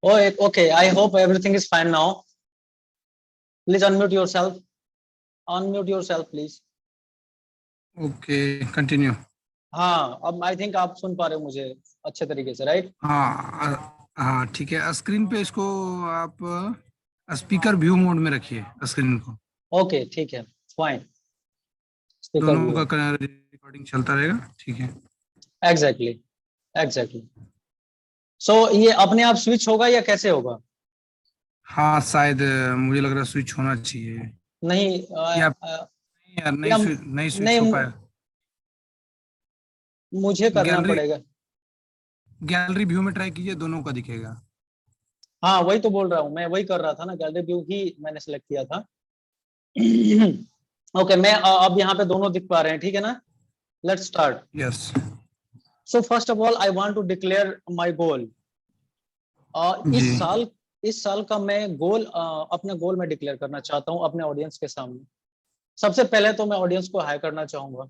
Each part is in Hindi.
Oh, okay. I hope everything is fine now. Please unmute yourself. Unmute yourself, please. Okay, continue. हाँ, अब आई थिंक आप सुन पा रहे हो मुझे अच्छे तरीके से, राइट? हाँ ठीक है। स्क्रीन पे इसको आप स्पीकर व्यू मोड में रखिए स्क्रीन को। ओके, ठीक है, फाइन। स्पीकर दोनों का रिकॉर्डिंग चलता रहेगा, ठीक है। Exactly, exactly. सो ये अपने आप स्विच होगा या कैसे होगा? हाँ शायद मुझे लग रहा है स्विच होना चाहिए। नहीं या नहीं यार, या नहीं स्विच हो नहीं, पाया। मुझे करना गैलरी पड़ेगा। गैलरी व्यू में ट्राई कीजिए, दोनों का दिखेगा। हाँ, वही तो बोल रहा हूँ, मैं वही कर रहा था ना, गैलरी व्यू ही मैंने सेलेक्ट किया था। ओके, मैं अब यहाँ पे दोनों दिख पा रहे हैं, ठीक है ना? Let's start. Yes so first of all I want to declare my goal. जी। इस साल का मैं गोल, अपना गोल मैं डिक्लेयर करना चाहता हूँ अपने ऑडियंस के सामने। सबसे पहले तो मैं ऑडियंस को हाई करना चाहूंगा।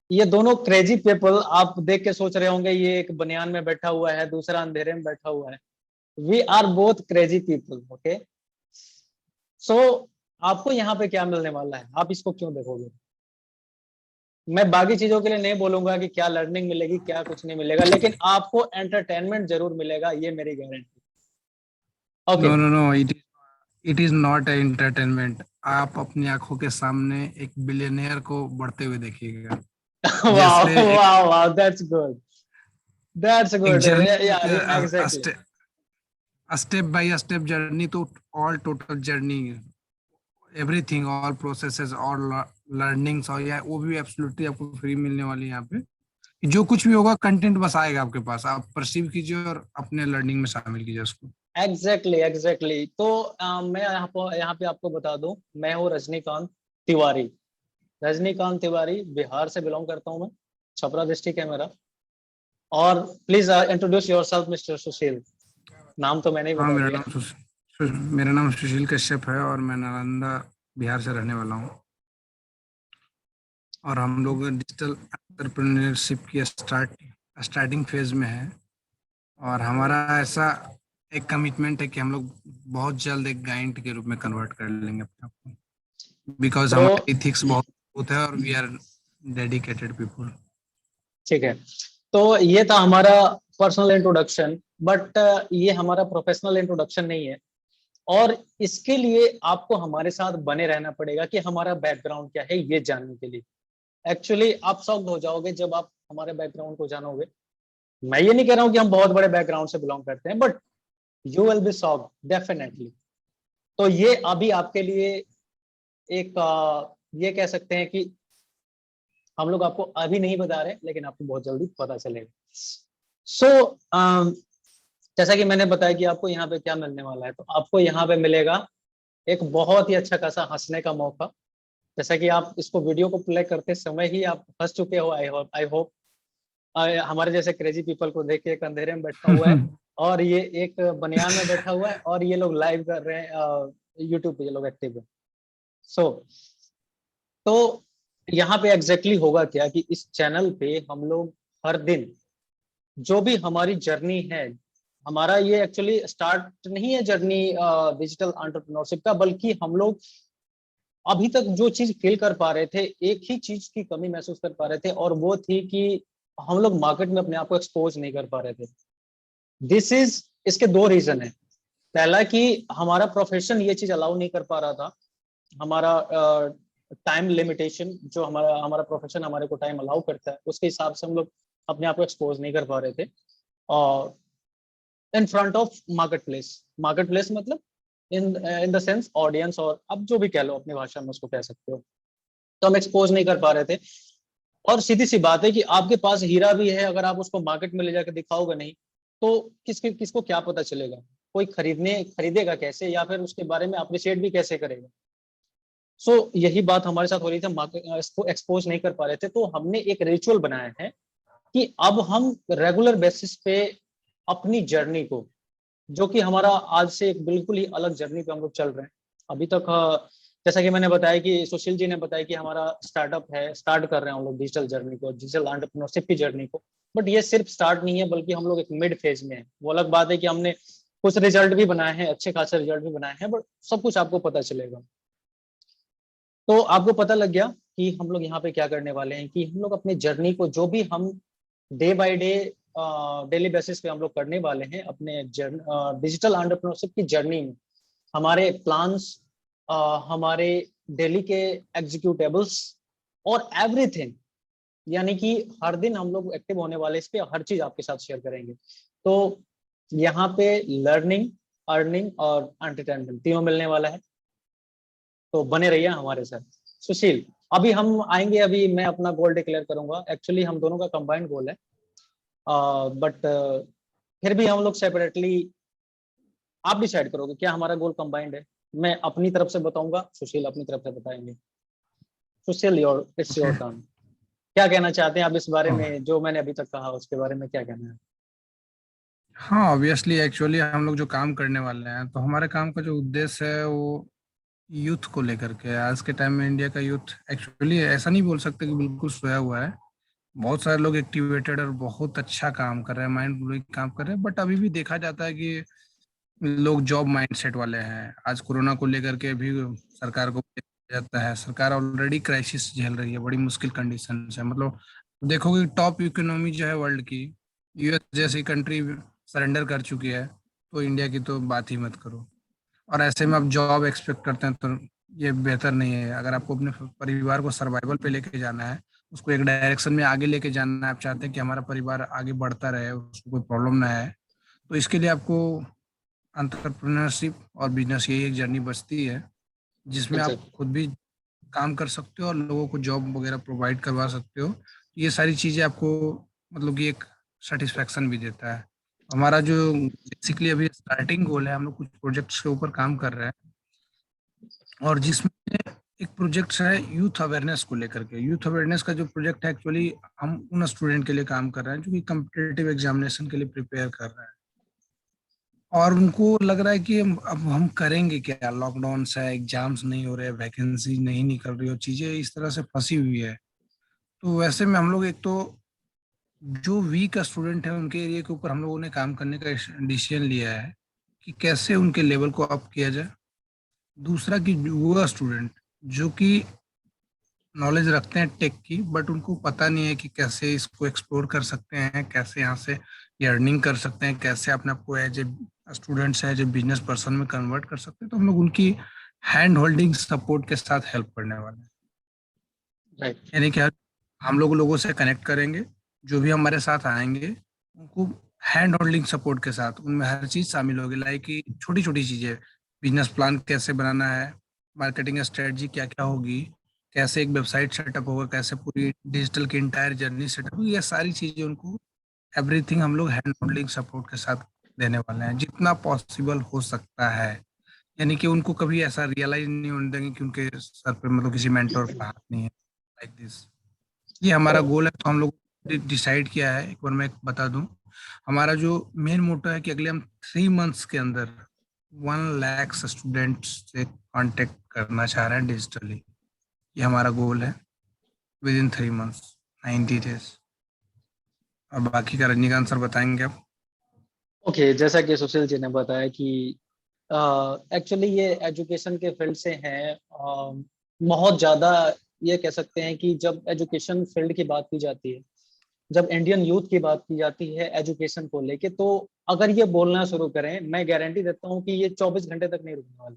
ये दोनों क्रेजी पीपल आप देख के सोच रहे होंगे ये एक बनियान में बैठा हुआ है, दूसरा अंधेरे में बैठा हुआ है। We are both crazy people, okay? So आपको यहाँ पे क्या मिलने वाला है, आप इसको क्यों देखोगे? मैं बाकी चीजों के लिए नहीं बोलूंगा कि क्या लर्निंग मिलेगी, क्या कुछ नहीं मिलेगा, लेकिन आपको एंटरटेनमेंट जरूर मिलेगा, ये मेरी guarantee. Okay. No no no, it is not entertainment. आप अपनी आंखों के सामने एक बिलियनियर को बढ़ते हुए देखिएगा। वाह जैसे वाह वाह, दैट्स गुड, दैट्स एक good, journey, yeah exactly. Step by step journey, तो all total journey, everything, all processes और लर्निंग्स, और या वो भी एब्सोल्युटली आपको फ्री मिलने वाली है यहाँ पे। जो कुछ भी होगा कंटेंट बस आएगा आपके पास, आप परसीव कीजिए और अपने लर्निंग में शामिल कीजिए उसको। Exactly, exactly. तो मैं यहाँ पे आपको बता दूं, मैं हूँ रजनीकांत तिवारी। रजनीकांत तिवारी, बिहार से बिलोंग करता हूँ मैं। छपरा डिस्ट्रिक्ट है मेरा। और प्लीज इंट्रोड्यूस योरसेल्फ मिस्टर सुशील। नाम तो मैंने ही हाँ, बता दिया। मेरा नाम सुशील कश्यप है और मैं नालंदा बिहार से रहने वाला हूँ। और हम लोग डिजिटल एंटरप्रेन्योरशिप की स्टार्टिंग फेज में है। और हमारा ऐसा एक कमिटमेंट है कि हम लोग बहुत जल्द एक गाइंट के रूप में कन्वर्ट कर लेंगे अपने आप को, बिकॉज तो हमारा इथिक्स बहुत मजबूत है और वी आर डेडिकेटेड पीपल। ठीक है, तो ये था हमारा पर्सनल इंट्रोडक्शन, बट ये हमारा प्रोफेशनल इंट्रोडक्शन नहीं है। और इसके लिए आपको हमारे साथ बने रहना पड़ेगा कि हमारा बैकग्राउंड क्या है, ये जानने के लिए। एक्चुअली आप शॉक्ड हो जाओगे जब आप हमारे बैकग्राउंड को जानोगे। मैं ये नहीं कह रहा हूँ कि हम बहुत बड़े बैकग्राउंड से बिलोंग करते हैं, but you will be shocked definitely. तो ये अभी आपके लिए एक ये कह सकते हैं कि हम लोग आपको अभी नहीं बता रहे, लेकिन आपको बहुत जल्दी पता चलेगा। सो जैसा कि मैंने बताया कि आपको यहाँ पे क्या मिलने वाला है, तो आपको यहाँ पे मिलेगा एक बहुत ही अच्छा खासा हंसने का मौका। जैसा कि आप इसको वीडियो को प्ले करते समय ही आप हंस चुके हो, आई होप। हमारे जैसे क्रेजी पीपल को देख के, एक अंधेरे में बैठा हुआ है और ये एक बनियान में बैठा हुआ है, और ये लोग लाइव कर रहे हैं यूट्यूब पे, ये लोग एक्टिव है। सो तो यहाँ पे एग्जैक्टली होगा क्या कि इस चैनल पे हम लोग हर दिन जो भी हमारी जर्नी है, हमारा ये एक्चुअली स्टार्ट नहीं है जर्नी डिजिटल एंटरप्रेन्योरशिप का, बल्कि हम लोग अभी तक जो चीज फील कर पा रहे थे, एक ही चीज की कमी महसूस कर पा रहे थे, और वो थी कि हम लोग मार्केट में अपने आप को एक्सपोज नहीं कर पा रहे थे। दिस इज, इसके दो रीजन है। पहला कि हमारा प्रोफेशन ये चीज अलाउ नहीं कर पा रहा था। हमारा टाइम लिमिटेशन, जो हमारा हमारा प्रोफेशन हमारे को टाइम अलाउ करता है, उसके हिसाब से हम लोग अपने आप को एक्सपोज नहीं कर पा रहे थे। और in front of market place मतलब इन द सेंस ऑडियंस, और अब जो भी कह लो अपनी भाषा में उसको कह सकते हो। तो हम एक्सपोज नहीं कर पा रहे थे। और सीधी सी बात है कि आपके पास हीरा भी है, अगर आप उसको मार्केट में ले जाकर दिखाओगे नहीं, तो किसको क्या पता चलेगा? कोई खरीदेगा कैसे, या फिर उसके बारे में अप्रिशिएट भी कैसे करेगा? सो यही बात हमारे साथ हो रही थी, मार्केट इसको एक्सपोज नहीं कर पा रहे थे। तो हमने एक रिचुअल बनाया है कि अब हम रेगुलर बेसिस पे अपनी जर्नी को, जो कि हमारा आज से एक बिल्कुल ही अलग जर्नी पे हम लोग चल रहे हैं। अभी तक जैसा कि मैंने बताया कि सुशील जी ने बताया कि हमारा स्टार्टअप है, स्टार्ट कर रहे हैं हम लोग डिजिटल जर्नी को, डिजिटल एंटरप्रेन्योरशिप की जर्नी को। बट ये सिर्फ स्टार्ट नहीं है, बल्कि हम लोग एक मिड फेज में है। वो अलग बात है कि हमने कुछ रिजल्ट भी बनाए हैं, अच्छे खासे रिजल्ट भी बनाए हैं, बट सब कुछ आपको पता चलेगा। तो आपको पता लग गया कि हम लोग यहाँ पे क्या करने वाले हैं, कि हम लोग अपनी जर्नी को, जो भी हम day by day daily basis पे हम लोग करने वाले हैं अपने डिजिटल एंटरप्रेन्योरशिप की जर्नी में, हमारे प्लान्स, हमारे डेली के एग्जीक्यूटेबल्स और एवरीथिंग, यानी कि हर दिन हम लोग एक्टिव होने वाले, इस पे हर चीज आपके साथ शेयर करेंगे। तो यहाँ पे लर्निंग, अर्निंग और एंटरटेनमेंट तीनों मिलने वाला है। तो बने रहिए हमारे साथ। सुशील, अभी हम आएंगे, अभी मैं अपना गोल डिक्लेयर करूंगा। एक्चुअली हम दोनों का कंबाइंड गोल है, बट फिर भी हम लोग सेपरेटली, आप डिसाइड करोगे क्या हमारा गोल कंबाइंड है। मैं अपनी तरफ से बताऊंगा, सुशील अपनी तरफ से बताएंगे। सुशील, इट्स योर ओके। टर्न। क्या कहना चाहते हैं आप इस बारे ओह, में, जो मैंने अभी तक कहा उसके बारे में क्या कहना है। हाँ ऑब्वियसली एक्चुअली हम लोग जो काम करने वाले हैं, तो हमारे काम का जो उद्देश्य है वो यूथ को लेकर के है। आज के टाइम में इंडिया का यूथ एक्चुअली ऐसा नहीं बोल सकते कि बिल्कुल सोया हुआ है। बहुत सारे लोग एक्टिवेटेड और बहुत अच्छा काम कर रहे हैं, माइंड ब्लोइंग काम कर रहे हैं, बट अभी भी देखा जाता है कि लोग जॉब माइंडसेट वाले हैं। आज कोरोना को लेकर के भी सरकार को जाता है, सरकार ऑलरेडी क्राइसिस झेल रही है, बड़ी मुश्किल कंडीशन है। मतलब देखोगे टॉप इकोनॉमी जो है वर्ल्ड की, यूएस जैसी कंट्री सरेंडर कर चुकी है, तो इंडिया की तो बात ही मत करो। और ऐसे में आप जॉब एक्सपेक्ट करते हैं तो ये बेहतर नहीं है। अगर आपको अपने परिवार को सर्वाइवल पे लेके जाना है, उसको एक डायरेक्शन में आगे लेके जाना है, आप चाहते हैं कि हमारा परिवार आगे बढ़ता रहे, उसको कोई प्रॉब्लम ना है, तो इसके लिए आपको एंटरप्रेन्योरशिप और बिजनेस, यही एक जर्नी बचती है जिसमें आप एग्जैक्टली। खुद भी काम कर सकते हो और लोगों को जॉब वगैरह प्रोवाइड करवा सकते हो। ये सारी चीज़ें आपको मतलब कि एक सेटिस्फेक्शन भी देता है। हमारा जो बेसिकली अभी स्टार्टिंग गोल है, हम लोग कुछ प्रोजेक्ट्स के ऊपर काम कर रहे हैं, और जिसमें एक प्रोजेक्ट है यूथ अवेयरनेस को लेकर के। यूथ अवेयरनेस का जो प्रोजेक्ट है, एक्चुअली हम उन स्टूडेंट के लिए काम कर रहे हैं जो कि कम्पिटिटिव एग्जामिनेशन के लिए प्रिपेयर कर रहे हैं, और उनको लग रहा है कि अब हम करेंगे क्या, लॉकडाउन है, एग्जाम्स नहीं हो रहे, वैकेंसी नहीं निकल रही, और चीजें इस तरह से फंसी हुई है। तो वैसे में हम लोग एक तो जो वीक स्टूडेंट है उनके एरिया के ऊपर हम लोगों ने काम करने का डिसीजन लिया है कि कैसे उनके लेवल को अप किया जाए। दूसरा कि वो स्टूडेंट जो कि नॉलेज रखते हैं टेक की, बट उनको पता नहीं है कि कैसे इसको एक्सप्लोर कर सकते हैं, कैसे यहाँ से अर्निंग कर सकते हैं, कैसे अपने आप को as a students as a business person में कन्वर्ट कर सकते हैं, तो हम लोग उनकी हैंड होल्डिंग सपोर्ट के साथ हेल्प करने वाले हैं। राइट। यानी कि हम लोग लोगों से कनेक्ट करेंगे, जो भी हमारे साथ आएंगे उनको हैंड होल्डिंग सपोर्ट के साथ उनमें हर चीज शामिल होगी, लाइक कि छोटी छोटी चीजें, बिजनेस प्लान कैसे बनाना है, मार्केटिंग स्ट्रेटजी क्या क्या होगी, कैसे एक वेबसाइट सेटअप होगा, कैसे पूरी डिजिटल की इंटायर जर्नी सेटअप होगी, ये सारी चीजें उनको एवरीथिंग हम लोग हैंड होल्डिंग सपोर्ट के साथ देने वाले हैं जितना पॉसिबल हो सकता है। यानी कि उनको कभी ऐसा रियलाइज नहीं होने देंगे कि उनके सर पे मतलब किसी मेंटोर का हाथ नहीं है, लाइक दिस। ये हमारा तो गोल है। तो हम लोग डिसाइड किया है, एक बार मैं बता दूं, हमारा जो मेन मोटो है कि अगले हम 3 मंथ्स के अंदर 1 लाख स्टूडेंट्स से कांटेक्ट करना चाह रहे हैं डिजिटली। ये हमारा गोल है, विद इन 3 मंथ्स, 90 डेज। और बाकी का रजनीकांत सर बताएंगे अब। ओके, जैसा कि सुशील जी ने बताया कि एक्चुअली ये एजुकेशन के फील्ड से हैं, बहुत ज़्यादा। ये कह सकते हैं कि जब एजुकेशन फील्ड की बात की जाती है, जब इंडियन यूथ की बात की जाती है एजुकेशन को लेके, तो अगर ये बोलना शुरू करें, मैं गारंटी देता हूँ कि ये 24 घंटे तक नहीं रुकने वाले।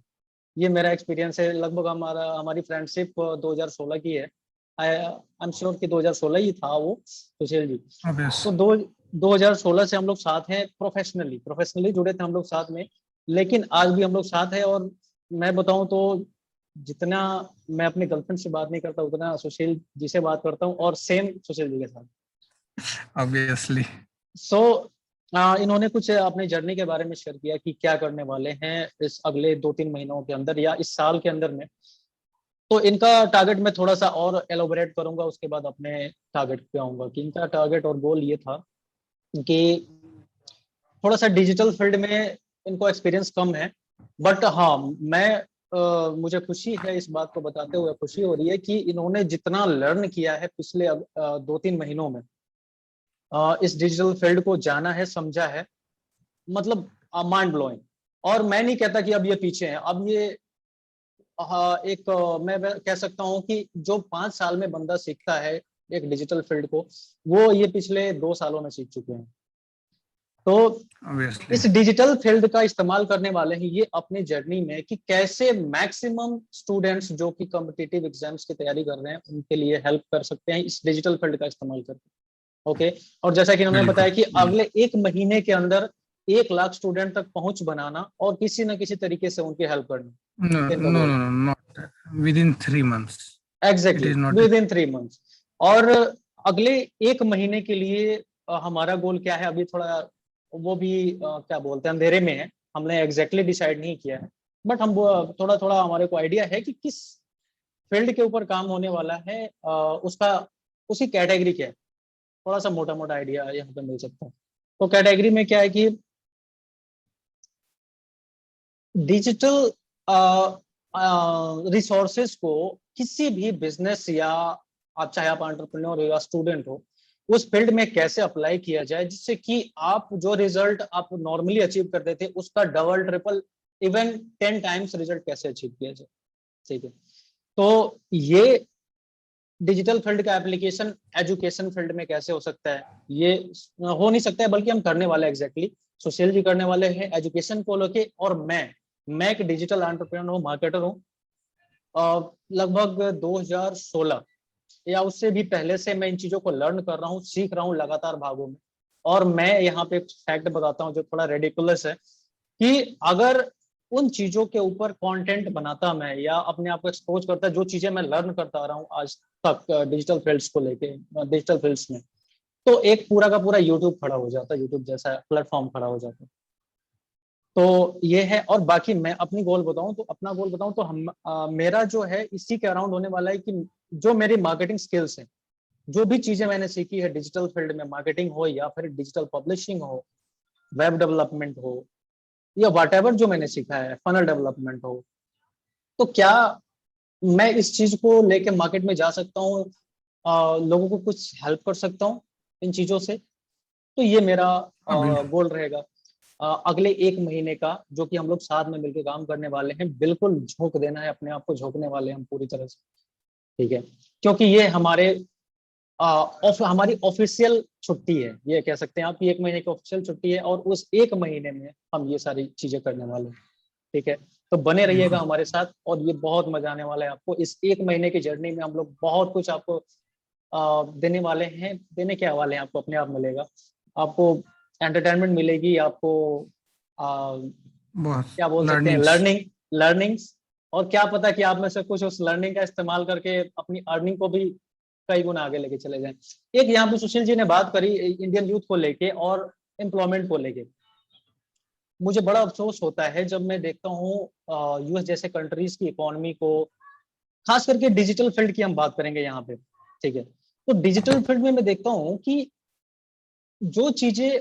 ये मेरा एक्सपीरियंस है। लगभग हमारी फ्रेंडशिप 2016 की है। आई एम श्योर कि 2016 ही था वो, सुशील जी। ऑब्वियस। तो 2016 से हम लोग साथ हैं, प्रोफेशनली प्रोफेशनली जुड़े थे हम लोग साथ में। लेकिन आज भी हम लोग साथ हैं। और मैं बताऊं तो जितना मैं अपनी गर्लफ्रेंड से बात नहीं करता, उतना सुशील जी से बात करता हूँ, और सेम सुशील जी के साथ। ऑब्वियसली। सो इन्होंने कुछ अपनी जर्नी के बारे में शेयर किया कि क्या करने वाले हैं इस अगले 2-3 महीनों के अंदर या इस साल के अंदर में। तो इनका टारगेट मैं थोड़ा सा और एलोबरेट करूंगा, उसके बाद अपने टारगेट पे आऊंगा। कि इनका टारगेट और गोल ये था कि थोड़ा सा डिजिटल फील्ड में इनको एक्सपीरियंस कम है, बट हाँ, मैं मुझे खुशी है, इस बात को बताते हुए खुशी हो रही है कि इन्होंने जितना लर्न किया है पिछले 2-3 महीनों में, इस डिजिटल फील्ड को जाना है, समझा है, मतलब माइंड ब्लोइंग। और मैं नहीं कहता कि अब ये पीछे हैं, अब ये एक मैं कह सकता हूँ कि जो 5 साल में बंदा सीखता है एक डिजिटल फील्ड को, वो ये पिछले 2 सालों में सीख चुके हैं। तो ऑब्वियसली। इस डिजिटल फील्ड का इस्तेमाल करने वाले हैं ये अपनी जर्नी में कि कैसे मैक्सिमम स्टूडेंट्स जो कि कॉम्पिटिटिव एग्जाम्स की तैयारी कर रहे हैं उनके लिए हेल्प कर सकते हैं इस डिजिटल फील्ड का इस्तेमाल करके। ओके, और जैसा कि उन्होंने बिल्कुल बताया कि बिल्कुल। अगले 1 महीने के अंदर 1 लाख स्टूडेंट तक पहुंच बनाना और किसी न किसी तरीके से उनकी हेल्प करना, No, इनका no, गोल no, है। no, not within 3 months. It exactly is not. With in 3 months. और अगले 1 महीने के लिए हमारा गोल क्या है, अभी थोड़ा वो भी क्या बोलते हैं, अंधेरे में है, हमने एग्जैक्टली डिसाइड नहीं किया है। बट हम थोड़ा थोड़ा हमारे को आइडिया है कि किस फील्ड के ऊपर काम होने वाला है, उसका उसी कैटेगरी क्या है, थोड़ा सा मोटा मोटा आइडिया यहाँ पे मिल सकता है। तो कैटेगरी में क्या है कि डिजिटल रिसोर्सेज को किसी भी बिजनेस या आप चाहे आप एंटरप्रेन्योर हो या स्टूडेंट हो, उस फील्ड में कैसे अप्लाई किया जाए जिससे कि आप जो रिजल्ट आप नॉर्मली अचीव करते थे उसका double triple even 10 times result कैसे अचीव किया जाए। ठीक है, तो ये डिजिटल फील्ड का एप्लीकेशन एजुकेशन फील्ड में कैसे हो सकता है, ये हो नहीं सकता है, बल्कि हम करने वाले एग्जैक्टली सुशील जी करने वाले हैं एजुकेशन को लेके। और मैं एक डिजिटल एंटरप्रेन्योर हूँ, मार्केटर हूँ। लगभग 2016 या उससे भी पहले से मैं इन चीजों को लर्न कर रहा हूँ, सीख रहा हूँ लगातार भागों में। और मैं यहाँ पे एक फैक्ट बताता हूँ जो थोड़ा रेडिकुलस है कि अगर उन चीजों के ऊपर कंटेंट बनाता मैं या अपने आप को एक्सपोज करता, जो चीजें मैं लर्न करता आ रहा हूँ आज तक डिजिटल फील्ड्स को लेके, डिजिटल फील्ड्स में, तो एक पूरा का पूरा यूट्यूब खड़ा हो जाता, यूट्यूब जैसा प्लेटफॉर्म खड़ा हो जाता। तो ये है। और बाकी मैं अपनी गोल बताऊं तो अपना गोल बताऊं तो मेरा जो है इसी के अराउंड होने वाला है कि जो मेरी मार्केटिंग स्किल्स हैं, जो भी चीजें मैंने सीखी है डिजिटल फील्ड में, मार्केटिंग हो या फिर डिजिटल पब्लिशिंग हो, वेब डेवलपमेंट हो, या व्हाटएवर जो मैंने सीखा है, फनल डेवलपमेंट हो, तो क्या मैं इस चीज को लेके मार्केट में जा सकता हूँ, लोगों को कुछ हेल्प कर सकता हूँ इन चीजों से। तो ये मेरा बिल्कुल गोल रहेगा अगले 1 महीने का, जो कि हम लोग साथ में मिलकर काम करने वाले हैं। बिल्कुल झोंक देना है, अपने आप को झोंकने वाले हैं हम पूरी तरह से। ठीक है, क्योंकि ये हमारी ऑफिशियल छुट्टी है, ये कह सकते हैं आप कि 1 महीने की ऑफिशियल छुट्टी है, और उस 1 महीने में हम ये सारी चीजें करने वाले हैं। ठीक है, तो बने रहिएगा बिल्कुल। हमारे साथ, और ये बहुत मजा आने वाला है आपको। इस 1 महीने की जर्नी में हम लोग बहुत कुछ आपको देने वाले हैं। देने क्या वाले हैं, आपको अपने आप मिलेगा। आपको एंटरटेनमेंट मिलेगी, आपको बहुत क्या बोल सकते हैं, लर्निंग्स। लर्निंग्स। और क्या पता कि आप में से कुछ उस लर्निंग का इस्तेमाल करके अपनी अर्निंग को भी कई गुना आगे लेके चले जाएं। एक यहाँ पे सुशील जी ने बात करी इंडियन यूथ को लेके और एम्प्लॉयमेंट को लेके। मुझे बड़ा अफसोस होता है जब मैं देखता हूँ यूएस जैसे कंट्रीज की इकोनॉमी को, खास करके डिजिटल फील्ड की हम बात करेंगे यहाँ पे। ठीक है, तो डिजिटल फील्ड में मैं देखता हूँ कि जो चीजें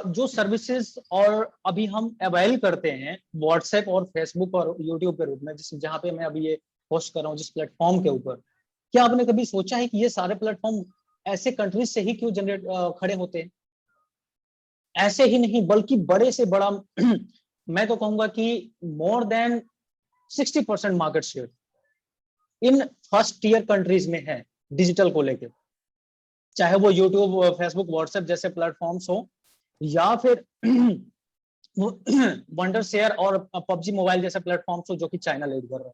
जो सर्विसेज और अभी हम अवेल करते हैं व्हाट्सएप और फेसबुक और यूट्यूब के रूप में, जिस जहाँ पे मैं अभी ये होस्ट कर रहा हूँ जिस प्लेटफॉर्म के ऊपर, क्या आपने कभी सोचा है कि ये सारे प्लेटफॉर्म ऐसे कंट्रीज से ही क्यों जनरेट खड़े होते हैं? ऐसे ही नहीं, बल्कि बड़े से बड़ा मैं तो कहूंगा कि more than 60% market share in first year countries में है डिजिटल को लेकर। चाहे वो यूट्यूब, फेसबुक, व्हाट्सएप जैसे प्लेटफॉर्म्स हो, या फिर वंडर शेयर और पबजी मोबाइल जैसे प्लेटफॉर्म्स हो जो कि चाइना लीड कर रहा है।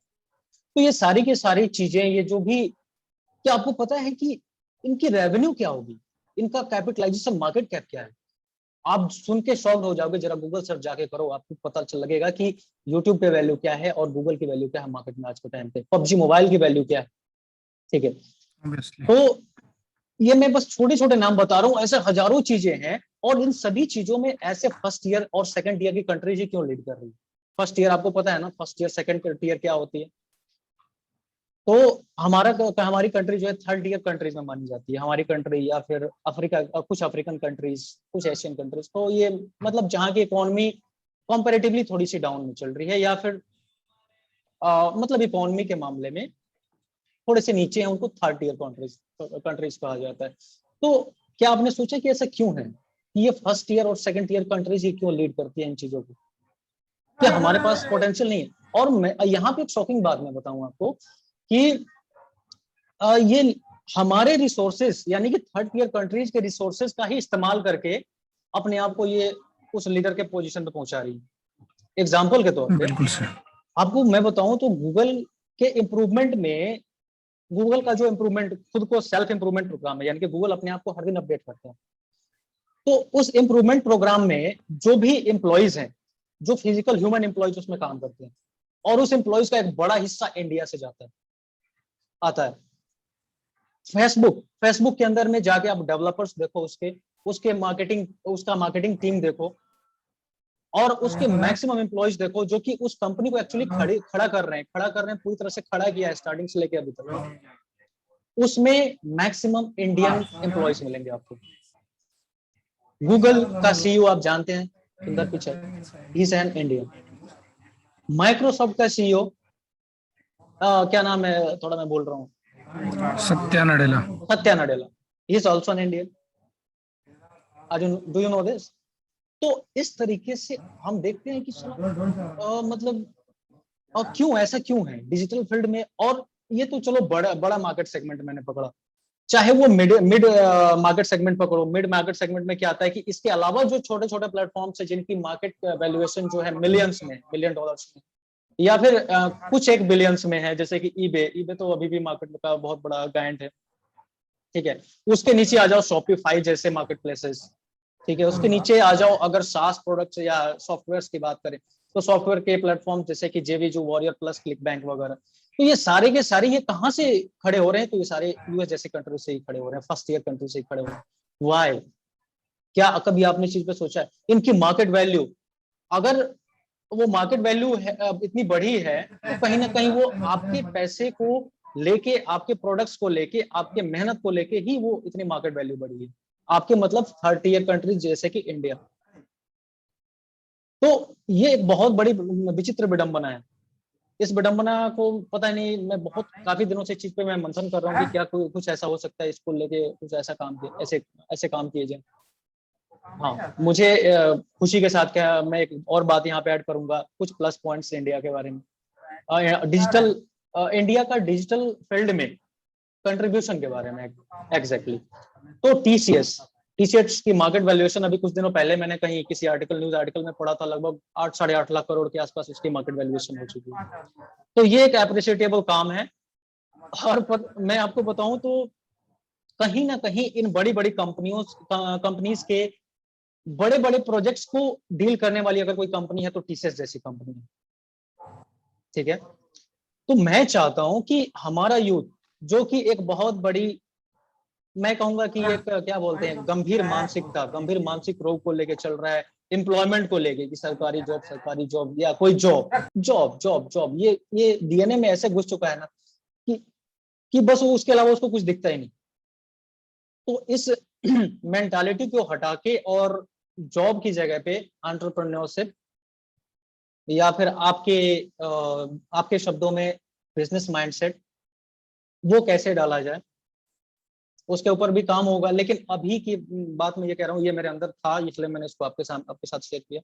तो ये सारी की सारी चीजें, ये जो भी, क्या आपको पता है कि इनकी रेवेन्यू क्या होगी, इनका कैपिटलाइजेशन मार्केट कैप क्या है? आप सुन के शॉक्ड हो जाओगे, जरा गूगल सर्च जाके करो, आपको पता चल लगेगा कि यूट्यूब पे वैल्यू क्या है और गूगल की वैल्यू क्या है मार्केट में आज के टाइम पे, पबजी मोबाइल की वैल्यू क्या है। ठीक है, ऑब्वियसली। तो ये मैं बस छोटे छोटे नाम बता रहा हूँ, ऐसे हजारों चीजें हैं। और इन सभी चीजों में ऐसे फर्स्ट ईयर और सेकंड ईयर की कंट्रीज ही क्यों लीड कर रही है? फर्स्ट ईयर आपको पता है ना, फर्स्ट ईयर सेकंड ईयर क्या होती है? तो हमारी कंट्री जो है थर्ड ईयर कंट्रीज में मानी जाती है, हमारी कंट्री या फिर अफ्रीका, कुछ अफ्रीकन कंट्रीज, कुछ एशियन कंट्रीज। तो ये मतलब जहाँ की इकोनॉमी कंपैरेटिवली थोड़ी सी डाउन में चल रही है, या फिर मतलब इकोनॉमी के मामले में थोड़े से नीचे हैं, उनको थर्ड टियर कंट्रीज कहा जाता है। तो क्या आपने सोचा कि ऐसा क्यों है कि ये फर्स्ट ईयर और सेकंड ईयर कंट्रीज ये क्यों लीड करती है इन चीजों को? क्या हमारे पास पोटेंशियल नहीं है? और मैं यहाँ पे एक शॉकिंग बात मैं बताऊं आपको कि ये हमारे रिसोर्सेज यानी कि थर्ड ईयर कंट्रीज के रिसोर्सेज का ही इस्तेमाल करके अपने आप को ये उस लीडर के पोजीशन पे पहुंचा रही है। एग्जाम्पल के तौर पे बिल्कुल सर। आपको मैं बताऊं तो गूगल के इम्प्रूवमेंट में, गूगल का जो इम्प्रूवमेंट खुद को सेल्फ इम्प्रूवमेंट प्रोग्राम है, यानी कि गूगल अपने आप को हर दिन अपडेट करता है, तो उस इम्प्रूवमेंट प्रोग्राम में जो भी एम्प्लॉइज हैं, जो फिजिकल ह्यूमन एम्प्लॉइज उसमें काम करते हैं, और उस एम्प्लॉइज का एक बड़ा हिस्सा इंडिया से जाता है, आता है। फेसबुक के अंदर में जाके आप डेवलपर्स देखो, उसके मार्केटिंग, उसका मार्केटिंग टीम देखो, और उसके मैक्सिमम एम्प्लॉइज देखो जो कि उस कंपनी को एक्चुअली खड़ा कर रहे हैं, पूरी तरह से खड़ा किया है स्टार्टिंग से लेकर अभी तक। उसमें मैक्सिमम इंडियन एम्प्लॉइज मिलेंगे आपको। गूगल का सीईओ आप जानते हैं, सुंदर Pichai, he is an Indian. Microsoft का सीईओ क्या नाम है, थोड़ा मैं बोल रहा हूँ, Satya Nadella. Satya Nadella, he is also an Indian. Do you know this? तो इस तरीके से हम देखते हैं कि मतलब क्यों ऐसा क्यों है डिजिटल फील्ड में। और ये तो चलो बड़ा मार्केट सेगमेंट मैंने पकड़ा, चाहे वो मिड मार्केट सेगमेंट पकड़ो। मिड मार्केट सेगमेंट में क्या आता है कि इसके अलावा जो छोटे छोटे प्लेटफॉर्म्स है जिनकी मार्केट वैल्यूएशन जो है मिलियंस में, $1 बिलियन में, या फिर कुछ एक बिलियंस में है, जैसे कि ईबे तो अभी भी मार्केट का बहुत बड़ा गायंट है, ठीक है। उसके नीचे आ जाओ शॉपिफाई जैसे मार्केट प्लेसेस, ठीक है। उसके नीचे आ जाओ अगर सास प्रोडक्ट्स या सॉफ्टवेयर की बात करें तो सॉफ्टवेयर के प्लेटफॉर्म जैसे कि जेवीजू, वॉरियर प्लस, क्लिक बैंक वगैरह। तो ये सारे के सारे ये कहाँ से खड़े हो रहे हैं? तो ये सारे यूएस जैसे कंट्री से ही खड़े हो रहे हैं, फर्स्ट ईयर कंट्री से ही खड़े हो रहे हैं। वाई? क्या कभी आपने चीज पे सोचा है इनकी मार्केट वैल्यू? अगर वो मार्केट वैल्यू इतनी बड़ी है तो कहीं ना कहीं वो आपके पैसे को लेके, आपके प्रोडक्ट्स को लेके, आपके मेहनत को लेके ही वो इतनी मार्केट वैल्यू बढ़ी है आपके, मतलब थर्ड ईयर कंट्रीज जैसे कि इंडिया। तो ये एक बहुत बड़ी विचित्र विडंबना है। इस विडंबना को पता नहीं, मैं बहुत काफी दिनों से इस चीज पे मैं मंथन कर रहा हूँ कि क्या कुछ ऐसा हो सकता है, इसको लेके कुछ ऐसा काम किए, ऐसे ऐसे काम किए जाए। हाँ, मुझे खुशी के साथ क्या मैं एक और बात यहाँ पे ऐड करूंगा, कुछ प्लस पॉइंट्स इंडिया के बारे में। डिजिटल इंडिया का डिजिटल फील्ड में कंट्रीब्यूशन के बारे में एग्जैक्टली। तो टीसीएस की मार्केट वैल्यूएशन अभी कुछ दिनों पहले मैंने कहीं किसी न्यूज आर्टिकल में पढ़ा था, लगभग 8-8.5 लाख करोड़ के आसपास उसकी मार्केट वैल्यूएशन हो चुकी है। तो ये एक अप्रिशिएटेबल काम है। और मैं आपको बताऊं तो कहीं ना कहीं इन बड़ी बड़ी कंपनीज के बड़े बड़े प्रोजेक्ट्स को डील करने वाली अगर कोई कंपनी है तो टीसीएस जैसी कंपनी है, ठीक है। तो मैं चाहता हूं कि हमारा यूथ जो कि एक बहुत बड़ी, मैं कहूंगा कि एक क्या बोलते हैं, गंभीर मानसिक रोग को लेके चल रहा है, एम्प्लॉयमेंट को लेके कि सरकारी जॉब या कोई जॉब, ये डीएनए में ऐसे घुस चुका है ना कि बस वो उसके अलावा उसको कुछ दिखता ही नहीं। तो इस मेंटालिटी को हटा के और जॉब की जगह पे एंटरप्रेन्योरशिप या फिर आपके शब्दों में बिजनेस माइंडसेट, वो कैसे डाला जाए उसके ऊपर भी काम होगा। लेकिन अभी की बात मैं ये कह रहा हूँ, ये मेरे अंदर था इसलिए मैंने इसको आपके साथ शेयर किया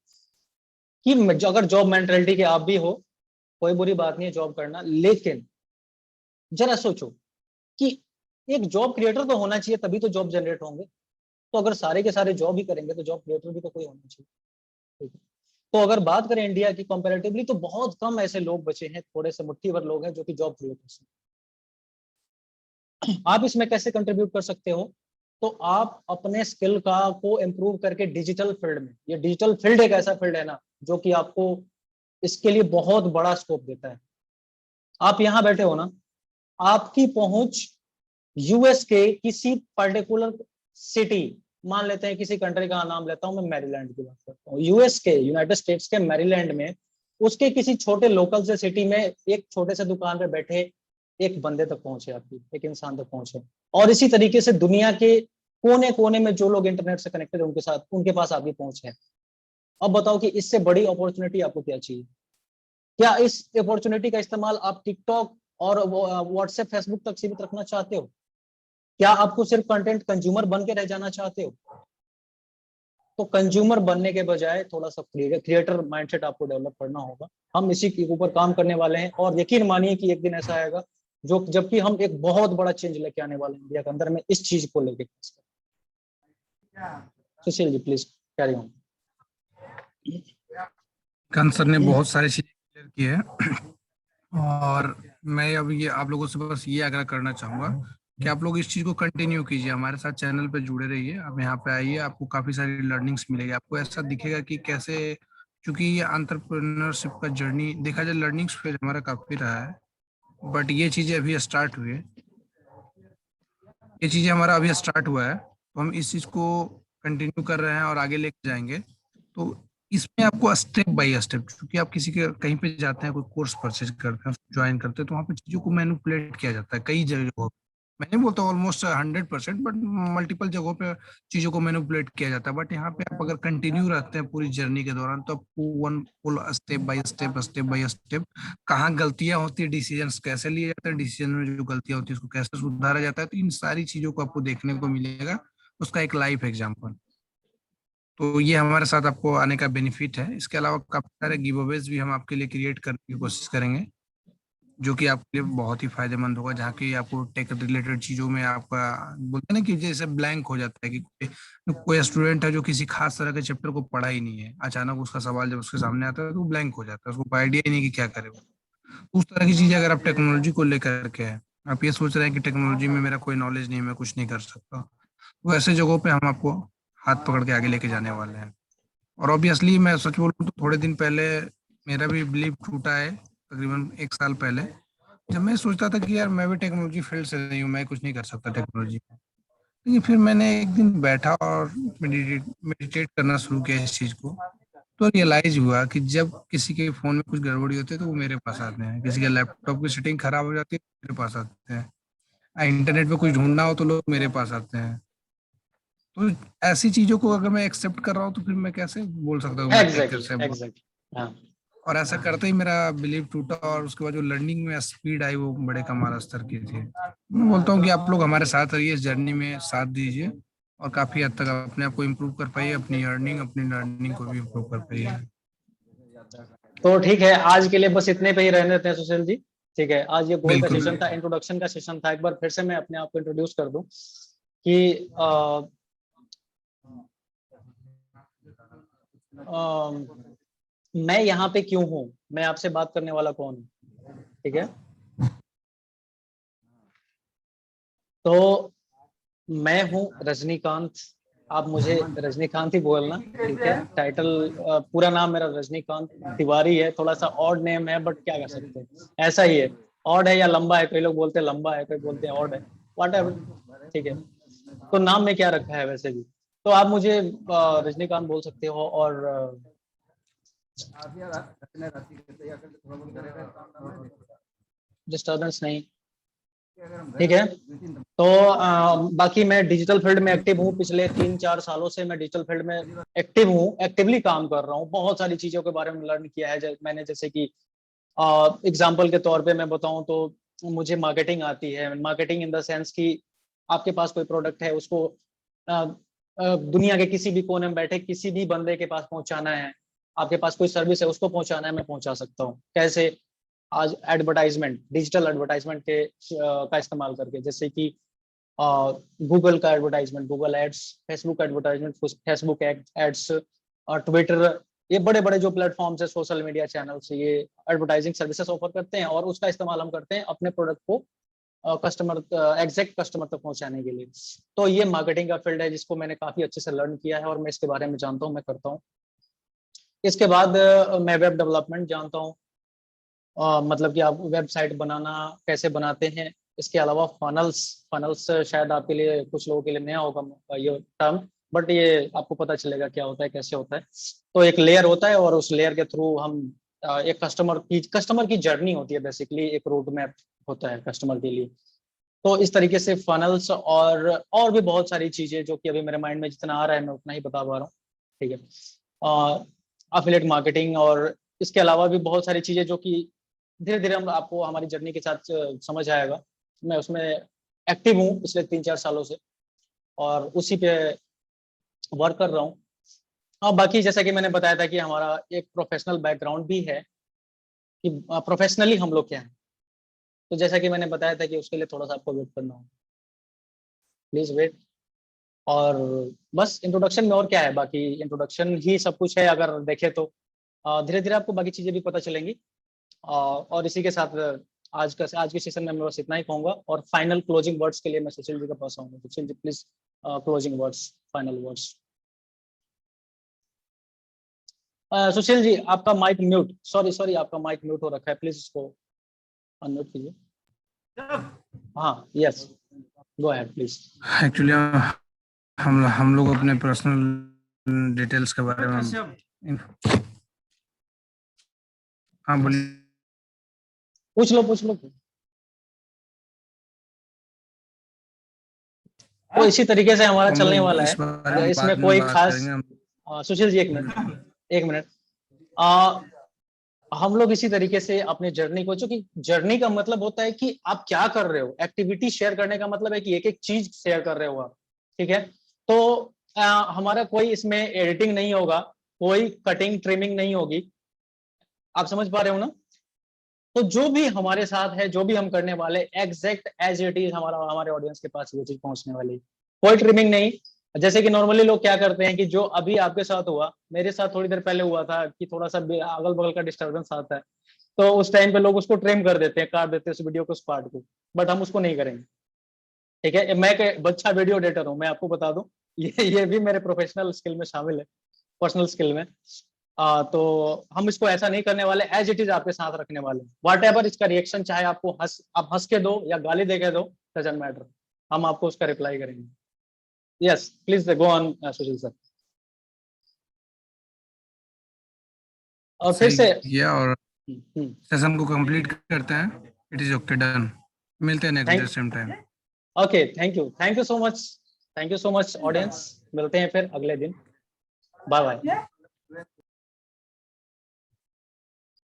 कि अगर जॉब मेंटालिटी के आप भी हो, कोई बुरी बात नहीं है जॉब करना, लेकिन जरा सोचो कि एक जॉब क्रिएटर तो होना चाहिए, तभी तो जॉब जनरेट होंगे। तो अगर सारे के सारे जॉब ही करेंगे तो जॉब क्रिएटर भी तो कोई होना चाहिए, ठीक है। तो अगर बात करें इंडिया की कंपैरेटिवली तो बहुत कम ऐसे लोग बचे हैं, थोड़े से मुट्ठी भर लोग हैं जो कि जॉब क्रिएटर्स हैं। आप इसमें कैसे कंट्रीब्यूट कर सकते हो? तो आप अपने स्किल को इम्प्रूव करके डिजिटल फील्ड में, ये डिजिटल फील्ड एक ऐसा फील्ड है ना जो कि आपको इसके लिए बहुत बड़ा स्कोप देता है। आप यहाँ बैठे हो ना, आपकी पहुंच यूएस के किसी पर्टिकुलर सिटी, मान लेते हैं किसी कंट्री का नाम लेता हूं मैं, मैरीलैंड की बात करता हूँ, यूएस के, यूनाइटेड स्टेट्स के मैरीलैंड में उसके किसी छोटे लोकल से सिटी में एक छोटे से दुकान पे बैठे एक बंदे तक पहुंचे, आपकी एक इंसान तक पहुंचे। और इसी तरीके से दुनिया के कोने कोने में जो लोग इंटरनेट से कनेक्टेड है उनके साथ, उनके पास आपकी पहुंच है। अब बताओ कि इससे बड़ी अपॉर्चुनिटी आपको क्या चाहिए? क्या इस अपॉर्चुनिटी का इस्तेमाल आप टिकटॉक और व्हाट्सएप फेसबुक तक सीमित रखना चाहते हो? क्या आपको सिर्फ कंटेंट कंज्यूमर बन के रह जाना चाहते हो? तो कंज्यूमर बनने के बजाय थोड़ा सा क्रिएटर माइंडसेट आपको डेवलप करना होगा। हम इसी के ऊपर काम करने वाले हैं और यकीन मानिए कि एक दिन ऐसा आएगा जो जबकि हम एक बहुत बड़ा चेंज लेके आने वाले हैं इंडिया के अंदर में इस चीज को लेके। Sushil ji please carry on. Kant sir ने बहुत सारी चीजें क्लियर की है और मैं अब ये आप लोगों से बस ये आग्रह करना चाहूंगा कि आप लोग इस चीज को कंटिन्यू कीजिए, हमारे साथ चैनल पे जुड़े रहिए। आप यहाँ पे आइए, आपको काफी सारी लर्निंग्स मिलेगी। आपको ऐसा दिखेगा कि कैसे, क्योंकि ये एंटरप्रेन्योरशिप का जर्नी देखा जाए, लर्निंग्स फेज हमारा काफी रहा है, बट ये चीजें अभी स्टार्ट हुई है। ये चीजें हमारा अभी स्टार्ट हुआ है, तो हम इस चीज को कंटिन्यू कर रहे हैं और आगे लेके जाएंगे। तो इसमें आपको स्टेप बाय स्टेप, क्योंकि आप किसी के कहीं पे जाते हैं, कोई कोर्स परचेज करते हैं, ज्वाइन करते हैं, तो वहाँ पे चीजों को मैनिपुलेट किया जाता है कई जगहों पे। मैं नहीं बोलता ऑलमोस्ट 100%, बट मल्टीपल जगहों पे चीजों को मैनिपुलेट किया जाता है। बट यहाँ पे आप अगर कंटिन्यू रहते हैं पूरी जर्नी के दौरान, तो आपको one full step by step कहाँ गलतियां होती है, डिसीजंस कैसे लिए जाते हैं, डिसीजन में जो गलतियां होती है उसको कैसे सुधारा जाता है, तो इन सारी चीजों को आपको देखने को मिलेगा, उसका एक लाइव एग्जाम्पल। तो ये हमारे साथ आपको आने का बेनिफिट है। इसके अलावा काफी सारे गिव अवेज भी हम आपके लिए क्रिएट करने की कोशिश करेंगे, जो कि आपके लिए बहुत ही फायदेमंद होगा, जहाँ की आपको टेक रिलेटेड चीजों में आपका बोलते हैं ना कि जैसे ब्लैंक हो जाता है कि कोई स्टूडेंट है जो किसी खास तरह के चैप्टर को पढ़ा ही नहीं है, अचानक उसका सवाल जब उसके सामने आता है तो वो ब्लैंक हो जाता है, उसको आइडिया ही नहीं कि क्या करे वो। उस तरह की चीजें अगर आप टेक्नोलॉजी को लेकर के हैं, आप ये सोच रहे हैं कि टेक्नोलॉजी में मेरा कोई नॉलेज नहीं है, मैं कुछ नहीं कर सकता, तो ऐसे जगहों पे हम आपको हाथ पकड़ के आगे लेके जाने वाले हैं। और ऑब्वियसली मैं सच बोलूं तो थोड़े दिन पहले मेरा भी बिलीव टूटा है, तकरीबन 1 साल पहले, जब मैं सोचता था कि यार मैं भी टेक्नोलॉजी फील्ड से नहीं हूँ, मैं कुछ नहीं कर सकता टेक्नोलॉजी में। लेकिन फिर मैंने एक दिन बैठा और मेडिटेट करना शुरू किया इस चीज को, तो रियलाइज हुआ कि जब किसी के फोन में कुछ गड़बड़ी होती है तो वो मेरे पास आते हैं, किसी के लैपटॉप की सेटिंग खराब हो जाती है तो मेरे पास आते हैं, इंटरनेट पे कुछ ढूंढना हो तो लोग मेरे पास आते हैं। तो ऐसी चीजों को अगर मैं एक्सेप्ट कर रहा हूँ तो फिर मैं कैसे बोल सकता हूँ मैं टेक एग्जैक्टली से। एग्जैक्टली हाँ। और ऐसा करते ही मेरा बिलीव टूटा और उसके बाद जो लर्निंग में स्पीड आई वो बड़े कमाल स्तर की थी। मैं बोलता हूँ कि आप लोग हमारे साथ रहिए, इस जर्नी में साथ दीजिए और काफी हद तक अपने आप को इम्प्रूव कर पाइए, अपनी अर्निंग अपनी लर्निंग को भी इम्प्रूव कर पाइए। तो ठीक है, आज के लिए बस इतने पे ही रहने देते हैं सुशील जी। ठीक है, आज ये गोल का बिल्कुल सेशन था, इंट्रोडक्शन का सेशन था। एक बार फिर से मैं अपने आप को इंट्रोड्यूस कर दूं कि मैं यहाँ पे क्यों हूँ, मैं आपसे बात करने वाला कौन हूँ। ठीक है, तो मैं हूँ रजनीकांत। आप मुझे रजनीकांत ही बोलना, ठीक है। टाइटल पूरा नाम मेरा रजनीकांत तिवारी है, थोड़ा सा ऑड नेम है बट क्या कर सकते हैं, ऐसा ही है। ऑड है या लंबा है, कई लोग बोलते हैं लंबा है, कोई बोलते हैं ऑड है, व्हाटएवर। ठीक है, तो नाम में क्या रखा है वैसे भी, तो आप मुझे रजनीकांत बोल सकते हो। और डिस्टर्बेंस नहीं, ठीक है। तो बाकी मैं डिजिटल फील्ड में एक्टिव हूँ, पिछले 3-4 सालों से मैं डिजिटल फील्ड में एक्टिव हूँ, एक्टिवली काम कर रहा हूँ। बहुत सारी चीजों के बारे में लर्न किया है मैंने, जैसे कि एग्जाम्पल के तौर पे मैं बताऊं तो मुझे मार्केटिंग आती है। मार्केटिंग इन द सेंस कि आपके पास कोई प्रोडक्ट है, उसको दुनिया के किसी भी कोने में बैठे किसी भी बंदे के पास पहुंचाना है। आपके पास कोई सर्विस है, उसको पहुंचाना है, मैं पहुंचा सकता हूँ। कैसे? आज एडवर्टाइजमेंट, डिजिटल एडवर्टाइजमेंट के का इस्तेमाल करके, जैसे कि गूगल का advertisement, Google ads, Facebook advertisement, Facebook ads, और ट्विटर, ये बड़े बड़े जो प्लेटफॉर्म्स है, सोशल मीडिया चैनल्स, ये एडवर्टाइजिंग सर्विसेज ऑफर करते हैं और उसका इस्तेमाल हम करते हैं अपने प्रोडक्ट को कस्टमर, एग्जैक्ट कस्टमर तक पहुंचाने के लिए। तो ये मार्केटिंग का फील्ड है जिसको मैंने काफी अच्छे से लर्न किया है और मैं इसके बारे में जानता हूँ, मैं करता हूँ। इसके बाद मैं वेब डेवलपमेंट जानता हूँ, मतलब कि आप वेबसाइट बनाना कैसे बनाते हैं। इसके अलावा फनल्स, फनल्स शायद आपके लिए, कुछ लोगों के लिए नया होगा ये टर्म, बट ये आपको पता चलेगा क्या होता है, कैसे होता है। तो एक लेयर होता है और उस लेयर के थ्रू हम एक कस्टमर की जर्नी होती है, बेसिकली एक रोड मैप होता है कस्टमर के लिए। तो इस तरीके से फनल्स और भी बहुत सारी चीजें जो कि अभी मेरे माइंड में जितना आ रहा है मैं उतना ही बता पा रहा हूँ। ठीक है, अफिलिएट मार्केटिंग और इसके अलावा भी बहुत सारी चीजें जो कि धीरे धीरे हम आपको हमारी जर्नी के साथ समझ आएगा। मैं उसमें एक्टिव हूँ पिछले 3-4 सालों से और उसी पे वर्क कर रहा हूँ। हाँ, बाकी जैसा कि मैंने बताया था कि हमारा एक प्रोफेशनल बैकग्राउंड भी है कि प्रोफेशनली हम लोग क्या हैं। तो जैसा कि मैंने बताया था कि उसके लिए थोड़ा सा आपको वेट करना होगा, प्लीज वेट। और बस इंट्रोडक्शन में और क्या है, बाकी इंट्रोडक्शन ही सब कुछ है अगर देखें तो। धीरे धीरे आपको बाकी चीजें भी पता चलेंगी। और इसी के साथ आज के सेशन में मैं बस इतना ही कहूंगा और फाइनल क्लोजिंग वर्ड्स के लिए मैं सुशील जी के पास आऊंगा। Sushil ji please, closing words, final words. Sushil ji आपका माइक म्यूट, सॉरी आपका माइक म्यूट हो रखा है, प्लीज इसको अनम्यूट कीजिए। हाँ, yes, go ahead please. Actually हम लोग अपने पर्सनल डिटेल्स के बारे में, हाँ बोलिए। पूछ लो। तो इसी तरीके से हमारा हम चलने लोग वाला इस बारे है, में इसमें बाद में कोई बात खास। करेंगे। सुशील जी एक मिनट। हम लोग इसी तरीके से अपनी जर्नी को, चूंकि जर्नी का मतलब होता है कि आप क्या कर रहे हो, एक्टिविटी शेयर करने का मतलब है कि एक एक चीज शेयर कर रहे हो आप, ठीक है। तो हमारा कोई इसमें एडिटिंग नहीं होगा, कोई कटिंग ट्रिमिंग नहीं होगी, आप समझ पा रहे हो ना। तो जो भी हमारे साथ है, जो भी हम करने वाले, एग्जैक्ट एज इट इज हमारे ऑडियंस के पास वो चीज पहुंचने वाली, कोई ट्रिमिंग नहीं। जैसे कि नॉर्मली लोग क्या करते हैं कि जो अभी आपके साथ हुआ, मेरे साथ थोड़ी देर पहले हुआ था कि थोड़ा सा अगल बगल का डिस्टर्बेंस आता है, तो उस टाइम पे लोग उसको ट्रिम कर देते हैं, काट देते हैं उस वीडियो को, उस पार्ट को। बट हम उसको नहीं करेंगे, ठीक है। मैं एक बच्चा वीडियो एडिटर हूँ, मैं आपको बता दूं, ये भी मेरे प्रोफेशनल स्किल में शामिल है, पर्सनल स्किल में। तो हम इसको ऐसा नहीं करने वाले, एज इट इज आपके साथ रखने वाले। वॉट एवर इसका रिएक्शन, चाहे आपको आप हंस के दो या गाली दे के दो, डजंट मैटर, हम आपको उसका रिप्लाई करेंगे। Yes please go on Sushil sir. और फिर सही से किया और सेशन को कंप्लीट करते हैं। It is okay, done. मिलते हैं next day same time. Okay, thank you so much, thank you so much audience. मिलते हैं फिर अगले दिन, बाय बाय।